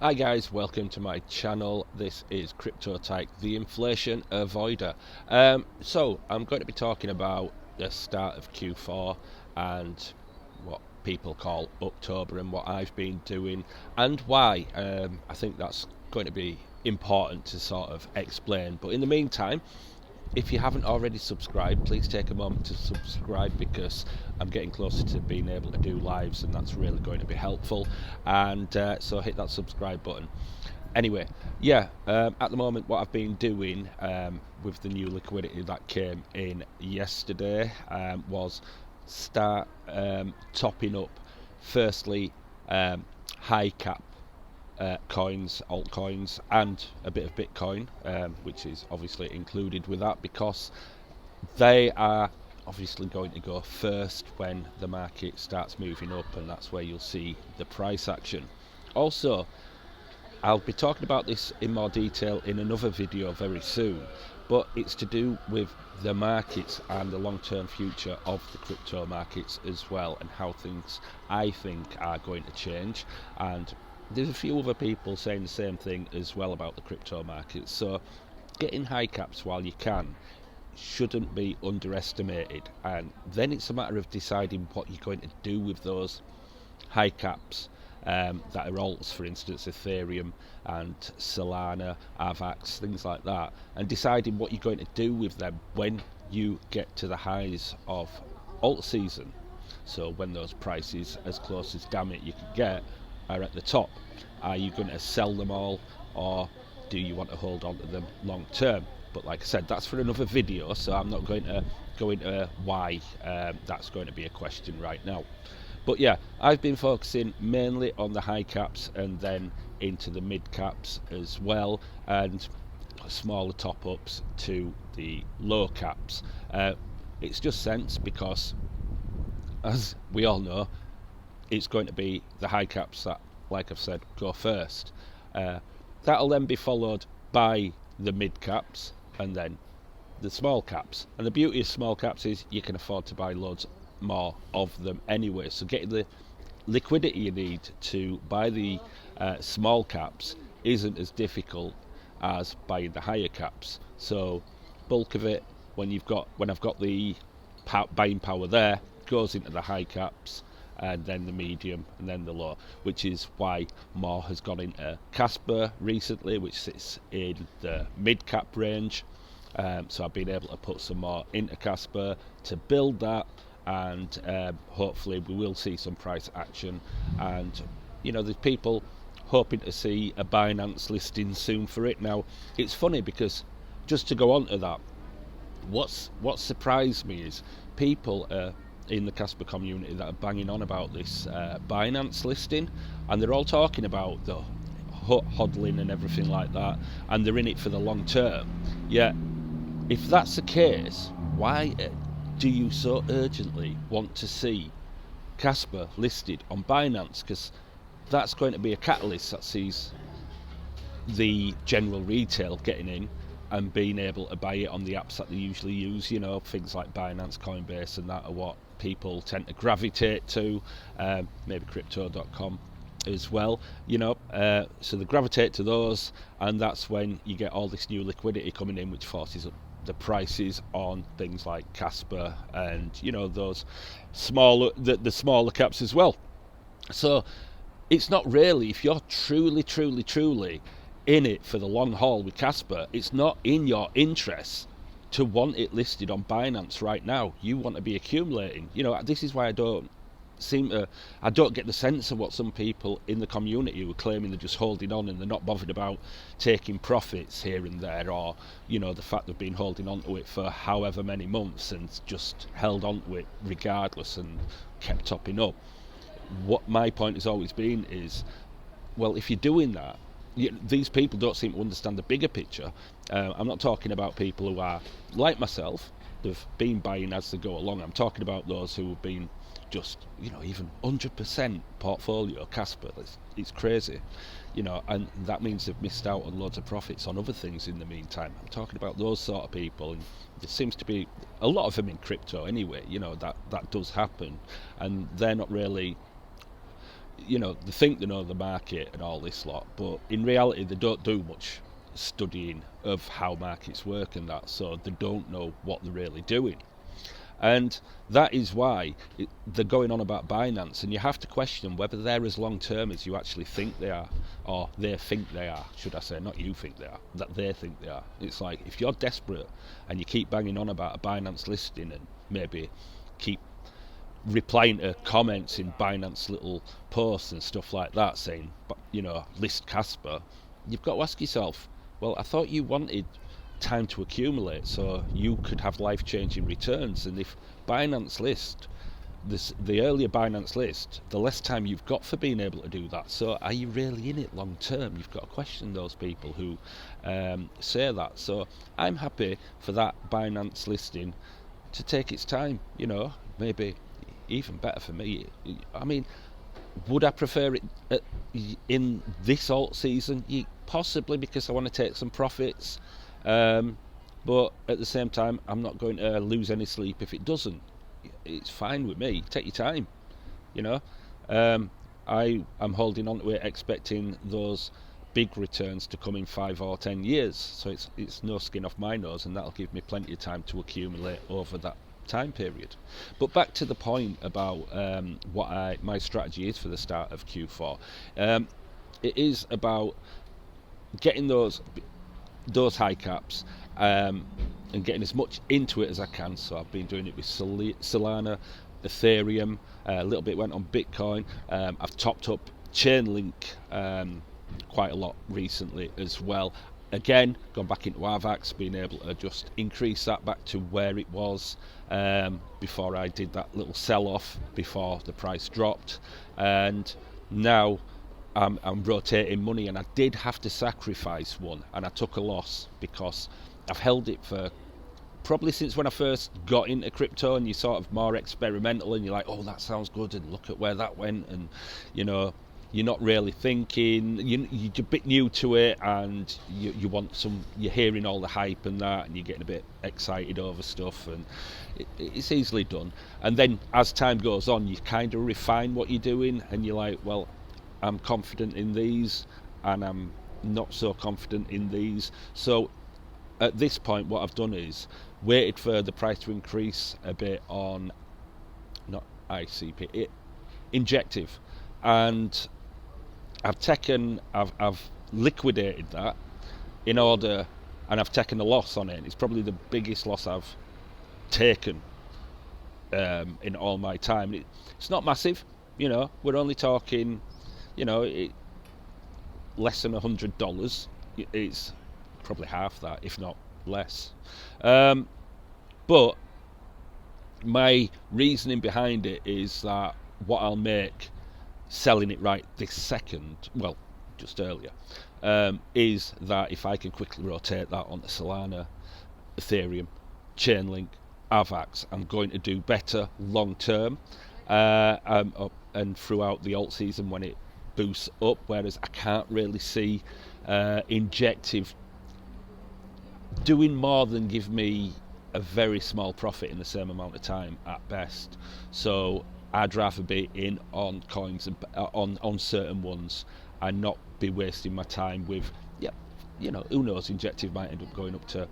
Hi guys, welcome to my channel. This is Crypto Tyke, the inflation avoider. So I'm going to be talking about the start of Q4 and what people call Uptober and what I've been doing and why. I think that's going to be important to sort of explain. But in the meantime, if you haven't already subscribed, please take a moment to subscribe because I'm getting closer to being able to do lives and that's really going to be helpful. And so hit that subscribe button. Anyway, at the moment what I've been doing with the new liquidity that came in yesterday was start topping up firstly high cap coins, altcoins, and a bit of Bitcoin, which is obviously included with that because they are obviously going to go first when the market starts moving up, and that's where you'll see the price action. Also, I'll be talking about this in more detail in another video very soon, but it's to do with the markets and the long-term future of the crypto markets as well, and how things I think are going to change. And there's a few other people saying the same thing as well about the crypto markets. So getting high caps while you can shouldn't be underestimated, and then it's a matter of deciding what you're going to do with those high caps that are alts, for instance Ethereum and Solana, Avax, things like that, and deciding what you're going to do with them when you get to the highs of alt season. So when those prices, as close as damn it you can get, are at the top, are you going to sell them all, or do you want to hold on to them long term? But like I said, that's for another video, so I'm not going to go into why that's going to be a question right now. But yeah, I've been focusing mainly on the high caps and then into the mid caps as well, and smaller top ups to the low caps. It's just sense because, as we all know, it's going to be the high caps that, like I've said, go first. That'll then be followed by the mid caps and then the small caps. And the beauty of small caps is you can afford to buy loads more of them anyway. So getting the liquidity you need to buy the small caps isn't as difficult as buying the higher caps. So bulk of it, when I've got the buying power there, goes into the high caps, and then the medium, and then the low, which is why more has gone into Casper recently, which sits in the mid-cap range. So I've been able to put some more into Casper to build that, and hopefully we will see some price action. And there's people hoping to see a Binance listing soon for it. Now, it's funny because, just to go on to that, what surprised me is people in the Casper community that are banging on about this Binance listing, and they're all talking about the hodling and everything like that, and they're in it for the long term. Yet, if that's the case, why do you so urgently want to see Casper listed on Binance? Because that's going to be a catalyst that sees the general retail getting in and being able to buy it on the apps that they usually use. Things like Binance, Coinbase, and that are what people tend to gravitate to. Maybe crypto.com as well. So they gravitate to those, and that's when you get all this new liquidity coming in, which forces up the prices on things like Casper and those smaller the smaller caps as well. So it's not really, if you're truly in it for the long haul with Casper, it's not in your interest to want it listed on Binance right now. You want to be accumulating. This is why I don't get the sense of what some people in the community who are claiming they're just holding on and they're not bothered about taking profits here and there, or the fact they've been holding on to it for however many months and just held on to it regardless and kept topping up. What my point has always been is, well, if you're doing that, these people don't seem to understand the bigger picture. I'm not talking about people who are like myself, they've been buying as they go along. I'm talking about those who have been just even 100% portfolio Casper. It's crazy, and that means they've missed out on loads of profits on other things in the meantime. I'm talking about those sort of people, and there seems to be a lot of them in crypto anyway. That does happen, and they're not really they think they know the market and all this lot, but in reality they don't do much studying of how markets work and that, so they don't know what they're really doing. And that is why they're going on about Binance, and you have to question whether they're as long term as you actually think they are, or they think they are, should I say, not you think they are, that they think they are. It's like, if you're desperate and you keep banging on about a Binance listing and maybe keep replying to comments in Binance little posts and stuff like that saying, list Casper, you've got to ask yourself, well, I thought you wanted time to accumulate so you could have life-changing returns, and if Binance list the earlier Binance list, the less time you've got for being able to do that. So are you really in it long term? You've got to question those people who say that. So I'm happy for that Binance listing to take its time, maybe even better for me. I mean, would I prefer it in this alt season? Possibly, because I want to take some profits. But at the same time, I'm not going to lose any sleep if it doesn't. It's fine with me. Take your time, I'm holding on to it, expecting those big returns to come in 5 or 10 years. So it's no skin off my nose, and that'll give me plenty of time to accumulate over that time period. But back to the point about what my strategy is for the start of Q4. It is about getting those high caps and getting as much into it as I can. So I've been doing it with Solana, Ethereum, a little bit went on Bitcoin. I've topped up Chainlink quite a lot recently as well. Again, gone back into AVAX, being able to just increase that back to where it was before I did that little sell-off before the price dropped. And now I'm rotating money, and I did have to sacrifice one, and I took a loss because I've held it for probably since when I first got into crypto, and you're sort of more experimental and you're like, oh, that sounds good, and look at where that went, and you're not really thinking, you're a bit new to it, and you want you're hearing all the hype and that, and you're getting a bit excited over stuff, and it's easily done. And then as time goes on, you kind of refine what you're doing, and you're like, well, I'm confident in these and I'm not so confident in these. So at this point, what I've done is waited for the price to increase a bit on not ICP, Injective, and I've liquidated that in order, and I've taken a loss on it. It's probably the biggest loss I've taken in all my time. It's not massive, we're only talking, less than $100. It's probably half that, if not less. But my reasoning behind it is that what I'll make selling it right this second, well, just earlier, is that if I can quickly rotate that onto Solana, Ethereum, Chainlink, AVAX, I'm going to do better long term, and throughout the alt season when it boosts up, whereas I can't really see Injective doing more than give me a very small profit in the same amount of time at best. So I'd rather be in on coins and on certain ones and not be wasting my time with, who knows, Injective might end up going up to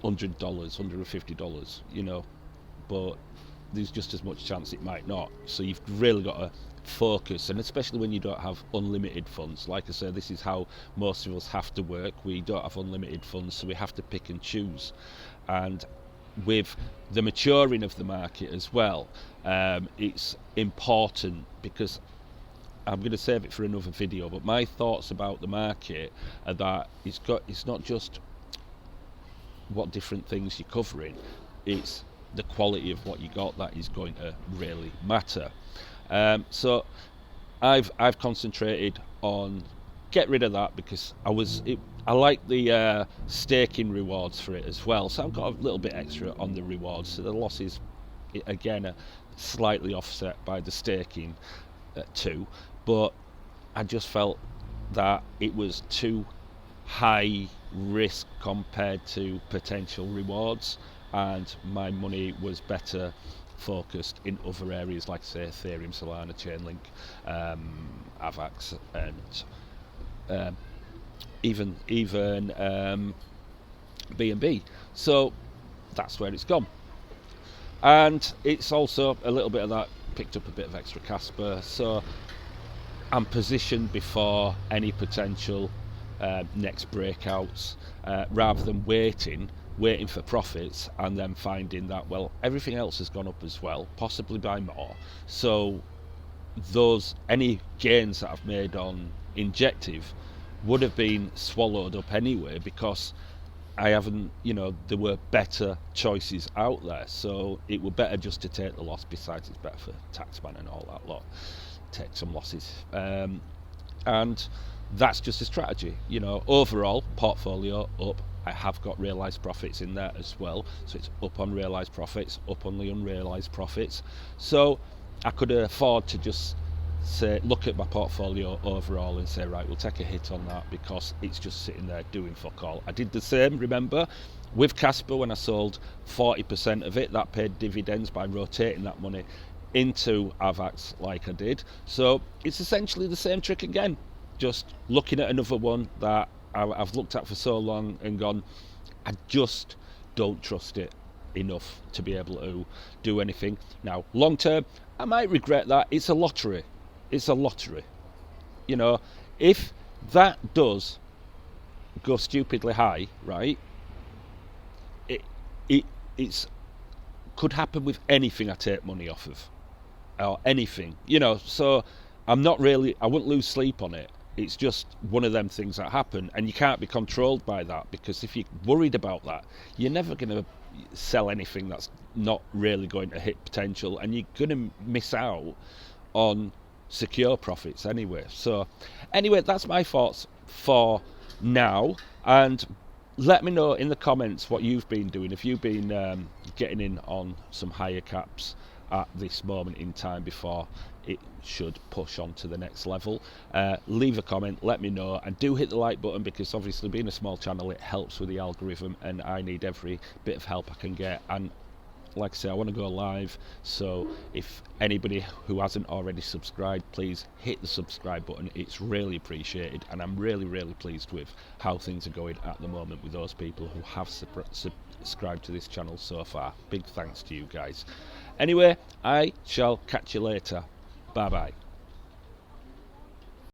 $100, $150, but there's just as much chance it might not. So you've really got to focus, and especially when you don't have unlimited funds. Like I say, this is how most of us have to work. We don't have unlimited funds, so we have to pick and choose. And with the maturing of the market as well, it's important, because I'm going to save it for another video, but my thoughts about the market are that it's not just what different things you're covering, it's the quality of what you got that is going to really matter. So I've concentrated on get rid of that, because I like the staking rewards for it as well, so I've got a little bit extra on the rewards, so the losses again are slightly offset by the staking too, but I just felt that it was too high risk compared to potential rewards, and my money was better focused in other areas, like say Ethereum, Solana, Chainlink, AVAX, and even BNB. So that's where it's gone. And it's also a little bit of that, picked up a bit of extra Casper, so I'm positioned before any potential next breakouts, rather than waiting for profits and then finding that, well, everything else has gone up as well, possibly by more. So those, any gains that I've made on Injective would have been swallowed up anyway, because I haven't, there were better choices out there, so it were better just to take the loss. Besides, it's better for taxman and all that lot, take some losses, and that's just a strategy. Overall portfolio up. I have got realised profits in there as well, so it's up on realised profits, up on the unrealised profits. So I could afford to just say, look at my portfolio overall and say, right, we'll take a hit on that because it's just sitting there doing fuck all. I did the same, remember, with Casper when I sold 40% of it. That paid dividends by rotating that money into AVAX like I did. So it's essentially the same trick again, just looking at another one that I've looked at for so long and gone, I just don't trust it enough to be able to do anything. Now, long term, I might regret that. It's a lottery. It's a lottery. If that does go stupidly high, right, it's could happen with anything I take money off of, or anything, so I wouldn't lose sleep on it. It's just one of them things that happen, and you can't be controlled by that, because if you're worried about that, you're never going to sell anything that's not really going to hit potential, and you're going to miss out on secure profits anyway. So anyway, that's my thoughts for now, and let me know in the comments what you've been doing, if you've been getting in on some higher caps at this moment in time before it should push on to the next level. Leave a comment, let me know, and do hit the like button, because obviously being a small channel, it helps with the algorithm, and I need every bit of help I can get. And like I say, I want to go live, so if anybody who hasn't already subscribed, please hit the subscribe button. It's really appreciated, and I'm really pleased with how things are going at the moment with those people who have subscribed to this channel so far. Big thanks to you guys. Anyway, I shall catch you later. Bye bye.